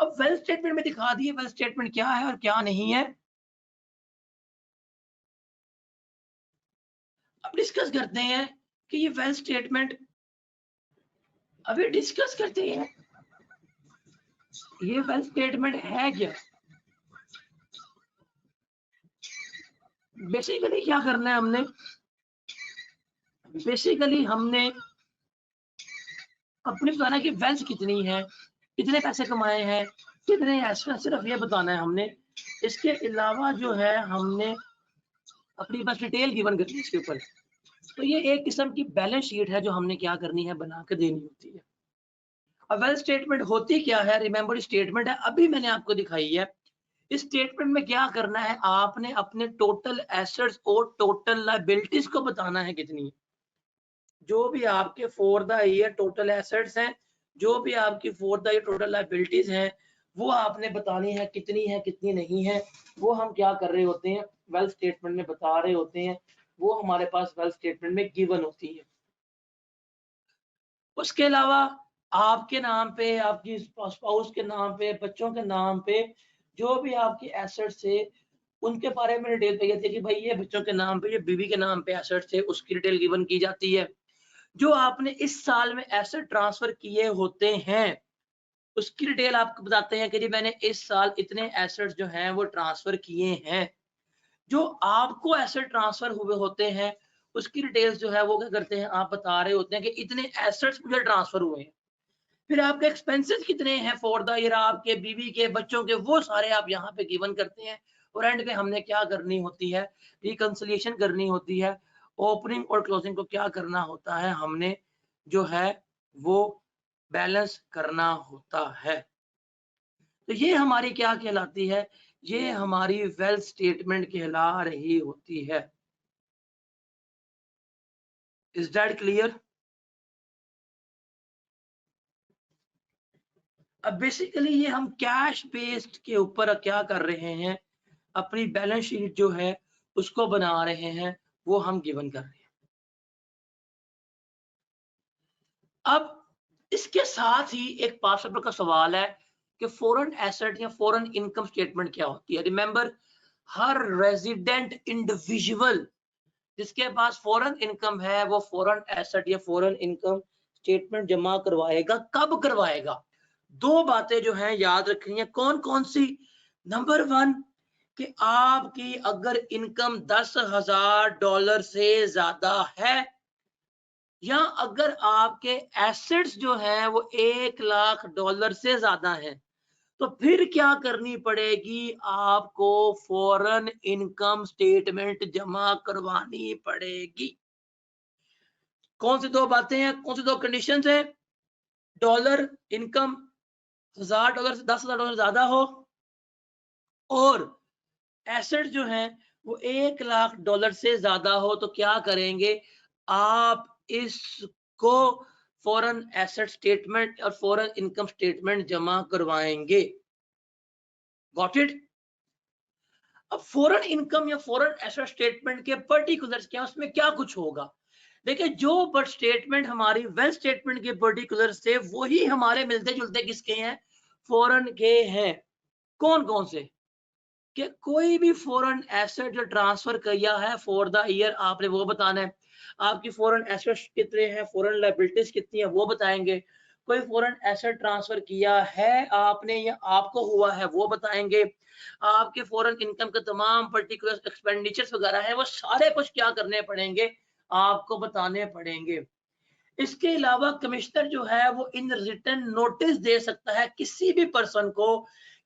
अब wealth statement में दिखा दिए वेल्थ स्टेटमेंट क्या है और क्या नहीं है। अब डिस्कस करते हैं कि ये वेल्थ स्टेटमेंट, अभी डिस्कस करते हैं ये वेल्थ स्टेटमेंट है क्या। बेसिकली क्या करना है हमने, बेसिकली हमने अपनी बताना कि वेल्थ कितनी है, कितने पैसे कमाए हैं, कितने ऐसे, सिर्फ ये बताना है हमने। इसके अलावा जो है हमने अपनी बस डिटेल गिवन करनी है इसके ऊपर। तो ये एक किस्म की बैलेंस शीट है जो हमने क्या करनी है, बना के देनी होती है। अब वेल्थ स्टेटमेंट होती क्या है, रिमेंबर स्टेटमेंट है, अभी मैंने आपको दिखाई है। इस स्टेटमेंट में क्या करना है, आपने अपने टोटल एसेट्स और टोटल लायबिलिटीज को बताना है कितनी है। जो भी आपके for the year total assets हैं, जो भी आपकी for the year total liabilities हैं, वो आपने बतानी है कितनी है कितनी नहीं है। वो हम क्या कर रहे होते हैं, वेल्थ स्टेटमेंट में बता रहे होते हैं, वो हमारे पास वेल्थ स्टेटमेंट में गिवन होती है। उसके अलावा आपके नाम पे, आपकी स्पाउस के नाम पे, बच्चों के नाम पे जो भी आपकी एसेट्स है उनके बारे में डिटेल दी जाती है कि भाई ये बच्चों के नाम पे, ये बीवी के नाम पे एसेट्स है, उसकी डिटेल गिवन की जाती है। जो आपने इस साल में एसेट ट्रांसफर किए होते हैं उसकी डिटेल आपको बताते हैं कि जी मैंने इस साल इतने एसेट्स जो हैं वो ट्रांसफर किए हैं। जो आपको एसेट ट्रांसफर हुए होते हैं उसकी डिटेल्स जो है वो क्या करते हैं, आप बता रहे होते हैं कि इतने एसेट्स मुझे ट्रांसफर हुए हैं। फिर आपके एक्सपेंसेस कितने हैं फॉर द ईयर, आपके बीवी के, बच्चों के, वो सारे आप यहाँ पे गिवन करते हैं। और एंड पे हमने क्या करनी होती है, रिकंसिलिएशन करनी होती है। ओपनिंग और क्लोजिंग को क्या करना होता है, हमने जो है वो बैलेंस करना होता है। तो ये हमारी क्या कहलाती है, ये हमारी वेल्थ स्टेटमेंट कहला रही होती है। Is that clear. अब बेसिकली ये हम कैश बेस्ड के ऊपर क्या कर रहे हैं, अपनी बैलेंस शीट जो है उसको बना रहे हैं, वो हम गिवन कर रहे हैं। अब इसके साथ ही एक पास पेपर का सवाल है कि फॉरेन एसेट या फॉरेन इनकम स्टेटमेंट क्या होती है। रिमेंबर, हर रेजिडेंट इंडिविजुअल जिसके पास फॉरेन इनकम है वो फॉरेन एसेट या फॉरेन इनकम स्टेटमेंट जमा करवाएगा। कब करवाएगा, दो बातें जो हैं याद रखनी है। कौन कौन सी, नंबर वन कि आपकी अगर इनकम $10,000 से ज्यादा है या अगर आपके एसेट्स जो हैं वो $1,00,000 से ज्यादा हैं, तो फिर क्या करनी पड़ेगी, आपको फॉरेन इनकम स्टेटमेंट जमा करवानी पड़ेगी। कौन सी दो बातें हैं, कौन सी दो कंडीशंस हैं, डॉलर इनकम $1,000 से $10,000 ज्यादा हो और एसेट जो है वो $1,00,000 से ज्यादा हो, तो क्या करेंगे, आप इसको फॉरेन एसेट स्टेटमेंट और फॉरेन इनकम स्टेटमेंट जमा करवाएंगे। Got it. अब फॉरेन इनकम या फॉरेन एसेट स्टेटमेंट के पर्टिकुलर्स क्या, उसमें क्या कुछ होगा। देखिए, जो बट स्टेटमेंट हमारी वेल्थ स्टेटमेंट के पर्टिकुलर्स थे वही हमारे मिलते जुलते किसके हैं, फॉरेन के हैं। कौन कौन से, कि कोई भी फॉरेन एसेट जो ट्रांसफर किया है फॉर द ईयर आपने वो बताना है। आपकी फॉरेन एसेट्स कितने हैं, फॉरेन लायबिलिटीज कितनी है वो बताएंगे। कोई फॉरेन एसेट ट्रांसफर किया है आपने या आपको हुआ है वो बताएंगे। आपके फॉरेन इनकम के तमाम पर्टिकुलर एक्सपेंडिचर्स वगैरह है वो सारे कुछ क्या करने पड़ेंगे, आपको बताने पड़ेंगे। इसके अलावा कमिश्नर जो है वो इन रिटन नोटिस दे सकता है किसी भी पर्सन को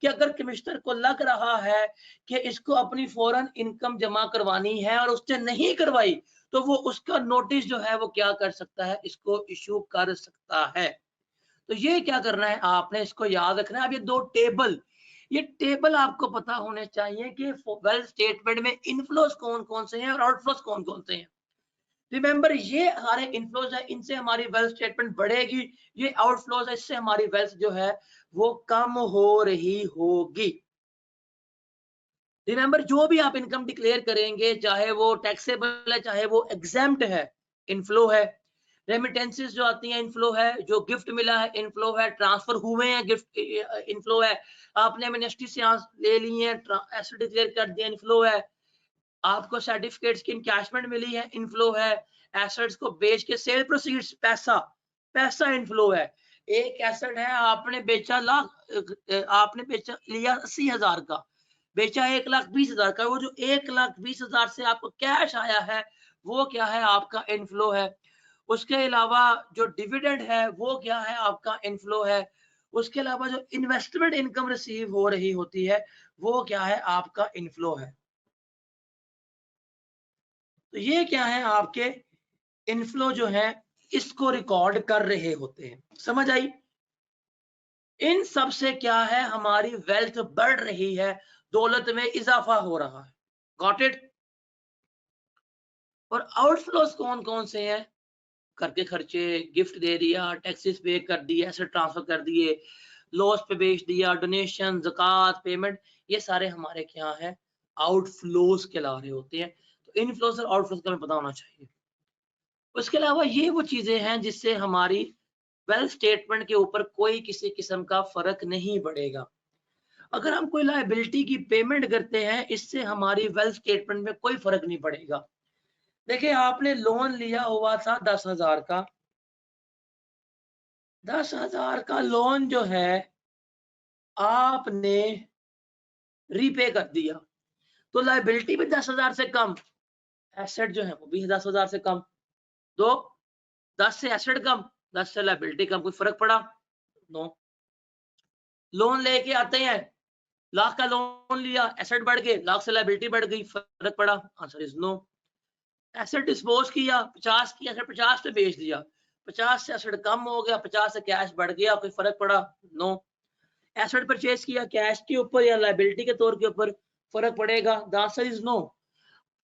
कि अगर कमिश्नर को लग रहा है कि इसको अपनी फॉरेन इनकम जमा करवानी है और उसने नहीं करवाई, तो वो उसका नोटिस जो है वो क्या कर सकता है, इसको इशू कर सकता है। तो ये क्या करना है, आपने इसको याद रखना है। अब ये टेबल आपको पता होने चाहिए कि वेल्थ स्टेटमेंट में इनफ्लोज कौन कौन से हैं और आउटफ्लोज कौन कौन से हैं। रिमेंबर, ये हमारे इनफ्लोज है, इनसे हमारी वेल्थ स्टेटमेंट बढ़ेगी। ये आउटफ्लोज है, इससे हमारी वेल्थ जो है वो कम हो रही होगी। रिमेंबर, जो भी आप इनकम डिक्लेयर करेंगे चाहे वो टैक्सेबल है चाहे वो एग्जेम्प्ट है, इनफ्लो है, रेमिटेंसेस जो आती हैं इनफ्लो है, जो गिफ्ट मिला है इनफ्लो है, ट्रांसफर हुए हैं गिफ्ट इनफ्लो है, आपने मिनिस्ट्री से ले लिए हैं एसेट डिक्लेयर कर दिया इनफ्लो है, आपको सर्टिफिकेट्स की इनकैशमेंट मिली है इनफ्लो है, एसेट्स को बेच के सेल प्रोसीड्स पैसा पैसा इनफ्लो है। एक एसेट है आपने बेचा आपने बेचा लिया 80,000 का, बेचा 1,20,000 का, वो जो 1,20,000 से आपको कैश आया है वो क्या है आपका इनफ्लो है। उसके अलावा जो डिविडेंड है वो क्या है आपका इनफ्लो है। उसके अलावा जो इन्वेस्टमेंट इनकम रिसीव हो रही होती है वो क्या है आपका इनफ्लो है। तो ये क्या है आपके इनफ्लो जो है इसको रिकॉर्ड कर रहे होते हैं। समझ आई? इन सब से क्या है हमारी वेल्थ बढ़ रही है, दौलत में इजाफा हो रहा है। Got it? और आउटफ्लोस कौन कौन से हैं? घर के खर्चे, गिफ्ट दे दिया, टैक्सेस पे कर दिए, एसेट ट्रांसफर कर दिए, लॉस पे बेच दिया, डोनेशन, ज़कात, पेमेंट, ये सारे हमारे क्या है आउटफ्लोस कहला रहे होते हैं। तो इनफ्लोस और आउटफ्लोस का हमें पता होना चाहिए। उसके अलावा ये वो चीजें हैं जिससे हमारी वेल्थ स्टेटमेंट के ऊपर कोई किसी किस्म का फर्क नहीं पड़ेगा। अगर हम कोई लायबिलिटी की पेमेंट करते हैं इससे हमारी वेल्थ स्टेटमेंट में कोई फर्क नहीं पड़ेगा। देखिए आपने लोन लिया हुआ था 10,000 का, 10,000 का लोन जो है आपने रीपे कर दिया, तो लायबिलिटी भी 10,000 से कम, एसेट जो है वो भी 10,000 से कम। तो 10 से एसेट कम, 10 से लायबिलिटी कम, कोई फर्क पड़ा? नो। लोन लेके आते हैं, लाख का लोन लिया, एसेट बढ़ गए, लाख से लायबिलिटी बढ़ गई, फर्क पड़ा? Answer is no. Asset dispose किया 50 की, एसेट 50 पे बेच दिया, 50 से एसेट कम हो गया, 50 से कैश बढ़ गया, कोई फर्क पड़ा? नो। एसेट परचेज किया कैश के ऊपर या लायबिलिटी के तौर के ऊपर, फर्क पड़ेगा? The answer is no.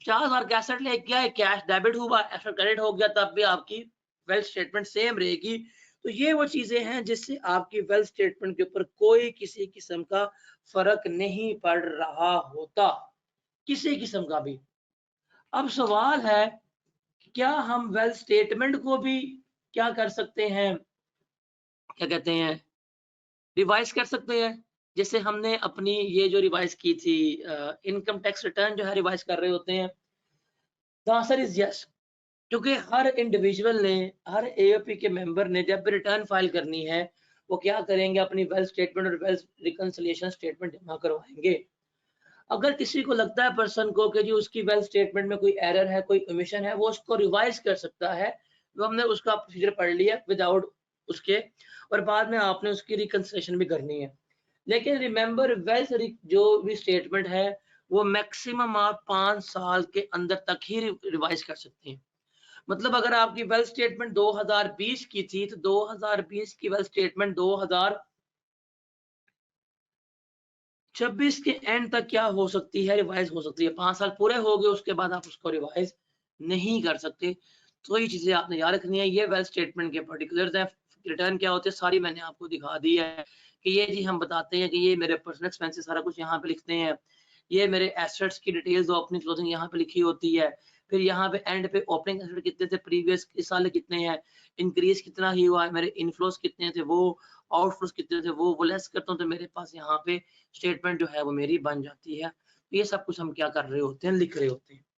50,000 का एसेट लेके आए, कैश डेबिट हुआ, एसेट क्रेडिट हो गया, तब भी आपकी वेल्थ स्टेटमेंट सेम रहेगी। तो ये वो चीजें हैं जिससे आपकी वेल्थ स्टेटमेंट के ऊपर कोई किसी किस्म का फर्क नहीं पड़ रहा होता, किसी किस्म का भी। अब सवाल है क्या हम वेल्थ स्टेटमेंट को भी क्या कर सकते हैं, क्या कहते हैं, रिवाइज कर सकते हैं? जैसे हमने अपनी ये जो रिवाइज की थी इनकम टैक्स रिटर्न जो है रिवाइज कर रहे होते हैं। द आंसर इज यस, क्योंकि हर इंडिविजुअल ने, हर एओपी के मेंबर ने जब भी रिटर्न फाइल करनी है वो क्या करेंगे, अपनी वेल्थ स्टेटमेंट और वेल्थ रिकंसिलिएशन स्टेटमेंट जमा करवाएंगे। अगर किसी को लगता है पर्सन को कि जी उसकी वेल्थ स्टेटमेंट में कोई एरर है, कोई ओमिशन है, वो उसको रिवाइज कर सकता है। तो हमने उसका प्रोसीजर पढ़ लिया विदाउट उसके, और बाद में आपने उसकी रिकंसिलिएशन भी करनी है। लेकिन रिमेंबर वेल्थ जो भी स्टेटमेंट है वो मैक्सिमम आप 5 साल के अंदर तक ही रिवाइज कर सकते हैं। मतलब अगर आपकी वेल्थ स्टेटमेंट 2020 की थी तो 2020 की वेल्थ स्टेटमेंट 2026 के एंड तक क्या हो सकती है, रिवाइज हो सकती है। 5 साल पूरे हो गए उसके बाद आप उसको रिवाइज नहीं कर सकते। तो ये चीजें आपने याद रखनी है। ये वेल्थ स्टेटमेंट के पर्टिकुलर्स हैं। रिटर्न क्या होते हैं सारी मैंने आपको दिखा दी है कि ये जी हम बताते हैं कि ये मेरे पर्सनल एक्सपेंसेस सारा कुछ यहाँ पे लिखते हैं, ये मेरे एसेट्स की डिटेल्स ओपनिंग क्लोजिंग यहाँ पे लिखी होती है, फिर यहाँ पे एंड पे ओपनिंग एसेट कितने थे प्रीवियस इस साल कितने हैं, इंक्रीज कितना ही हुआ है, मेरे इनफ्लोस कितने थे वो, आउटफ्लोस कितने थे वो लेस करता हूँ तो मेरे पास यहाँ पे स्टेटमेंट जो है वो मेरी बन जाती है। तो ये सब कुछ हम क्या कर रहे होते हैं, लिख रहे होते हैं।